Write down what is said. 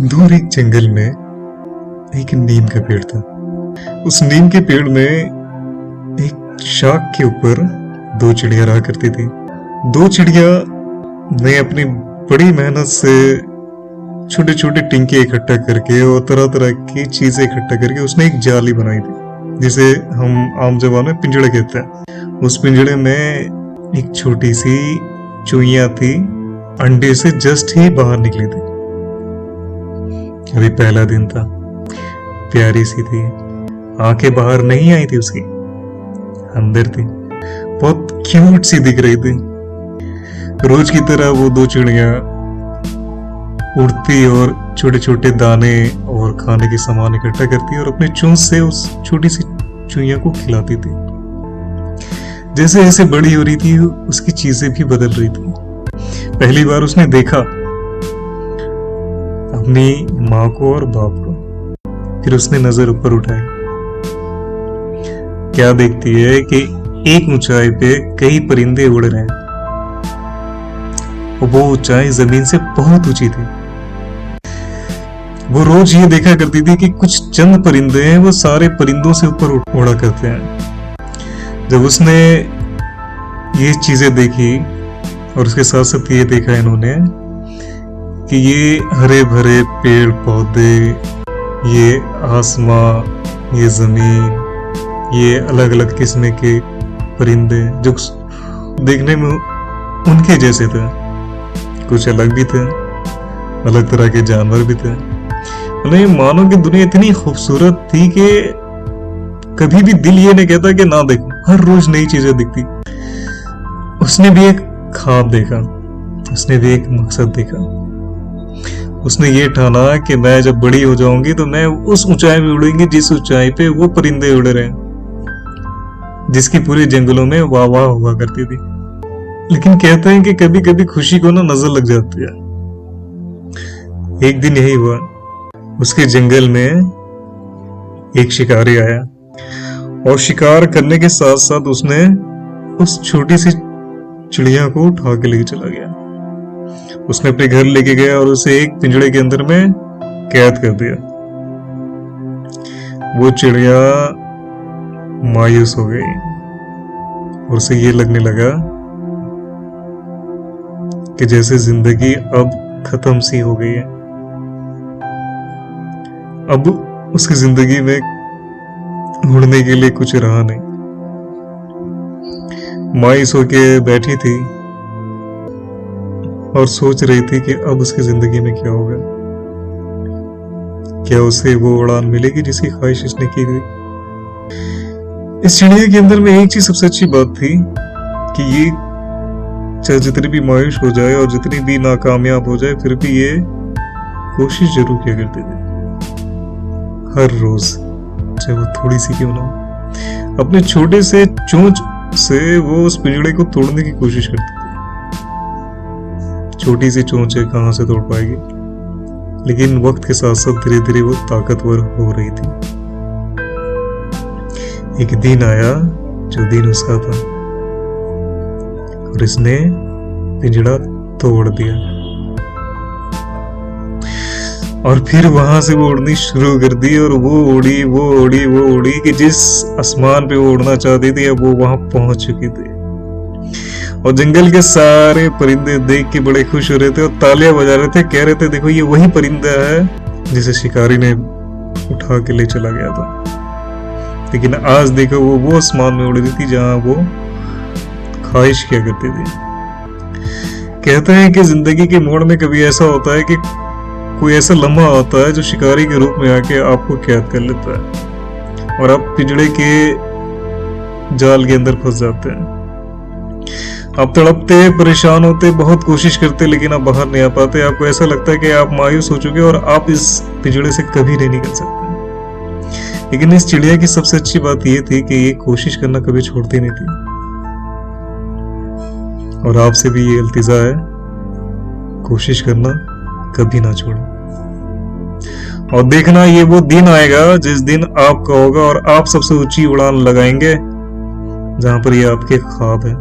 दूर एक जंगल में एक नीम का पेड़ था। उस नीम के पेड़ में एक शाख के ऊपर दो चिड़िया रहा करती थी। दो चिड़िया ने अपनी बड़ी मेहनत से छोटे छोटे टिंके इकट्ठा करके और तरह तरह की चीजें इकट्ठा करके उसने एक जाली बनाई थी, जिसे हम आम जबान में पिंजड़ा कहते हैं। उस पिंजड़े में एक छोटी सी चुईया थी, अंडे से जस्ट ही बाहर निकली थी। अभी पहला दिन था, प्यारी सी थी, आंखें बाहर नहीं आई थी उसकी, अंदर थी, बहुत क्यूट सी दिख रही थी। रोज की तरह वो दो चिड़िया उड़ती और छोटे छोटे दाने और खाने के सामान इकट्ठा करती और अपने चोंच से उस छोटी सी चुईया को खिलाती थी। जैसे जैसे बड़ी हो रही थी उसकी चीजें भी बदल रही थी। पहली बार उसने देखा अपनी माँ को और बाप को, फिर उसने नजर ऊपर उठाई। क्या देखती है कि एक ऊंचाई पे कई परिंदे उड़ रहे हैं। वो ऊंचाई जमीन से बहुत ऊंची थी। वो रोज ये देखा करती थी कि कुछ चंद परिंदे हैं, वो सारे परिंदों से ऊपर उड़ा करते हैं। जब उसने ये चीजें देखी और उसके साथ साथ ये देखा इन्होंने कि ये हरे भरे पेड़ पौधे, ये आसमां, ये जमीन, ये अलग अलग किस्म के परिंदे जो देखने में उनके जैसे थे, कुछ अलग भी थे, अलग तरह के जानवर भी थे। मतलब मानो कि दुनिया इतनी खूबसूरत थी कि कभी भी दिल ये नहीं कहता कि ना देखो, हर रोज नई चीजें दिखती। उसने भी एक ख्वाब देखा, उसने भी एक मकसद देखा। उसने ये ठाना कि मैं जब बड़ी हो जाऊंगी तो मैं उस ऊंचाई में उड़ूंगी जिस ऊंचाई पे वो परिंदे उड़ रहे हैं, जिसकी पूरे जंगलों में वाह वाह हुआ करती थी। लेकिन कहते हैं कि कभी कभी खुशी को ना नजर लग जाती है। एक दिन यही हुआ, उसके जंगल में एक शिकारी आया और शिकार करने के साथ साथ उसने उस छोटी सी चिड़िया को उठा के लेके चला गया। उसने अपने घर लेके गया और उसे एक पिंजड़े के अंदर में कैद कर दिया। वो चिड़िया मायूस हो गई और उसे ये लगने लगा कि जैसे जिंदगी अब खत्म सी हो गई है। अब उसकी जिंदगी में उड़ने के लिए कुछ रहा नहीं। मायूस होके बैठी थी और सोच रही थी कि अब उसकी जिंदगी में क्या होगा। क्या उसे वो उड़ान मिलेगी जिसकी ख्वाहिश इसने की थी। इस चिड़िया के अंदर में एक चीज सबसे अच्छी बात थी कि ये चाहे जितनी भी मायूस हो जाए और जितनी भी नाकामयाब हो जाए, फिर भी ये कोशिश जरूर किया करती थी। हर रोज, चाहे वो थोड़ी सी क्यों ना हो, अपने छोटे से चोंच से वो उस पिंजड़े को तोड़ने की कोशिश करती थी। छोटी सी चोंच है, कहां से तोड़ पाएगी। लेकिन वक्त के साथ साथ धीरे धीरे वो ताकतवर हो रही थी। एक दिन आया जो दिन उसका था और इसने पिंजड़ा तोड़ दिया और फिर वहां से वो उड़नी शुरू कर दी। और वो उड़ी वो उड़ी वो उड़ी कि जिस आसमान पे वो उड़ना चाहती थी अब वो वहां पहुंच चुकी थी। और जंगल के सारे परिंदे देख के बड़े खुश हो रहे थे और तालियां बजा रहे थे, कह रहे थे देखो ये वही परिंदा है जिसे शिकारी ने उठा के ले चला गया था। लेकिन आज देखो वो आसमान में उड़ रही थी जहां वो ख्वाहिश किया करती थी। कहते हैं कि जिंदगी के मोड़ में कभी ऐसा होता है कि कोई ऐसा लम्हा आता है जो शिकारी के रूप में आके आपको कैद कर लेता है और आप पिंजड़े के जाल के अंदर फंस जाते हैं। आप तड़पते, परेशान होते, बहुत कोशिश करते, लेकिन आप बाहर नहीं आ पाते। आपको ऐसा लगता है कि आप मायूस हो चुके और आप इस पिंजड़े से कभी नहीं निकल सकते। लेकिन इस चिड़िया की सबसे अच्छी बात यह थी कि ये कोशिश करना कभी छोड़ती नहीं थी। और आपसे भी ये इल्तिजा है, कोशिश करना कभी ना छोड़े। और देखना ये वो दिन आएगा जिस दिन आपका होगा और आप सबसे ऊंची उड़ान लगाएंगे जहां पर ये आपके ख्वाब है।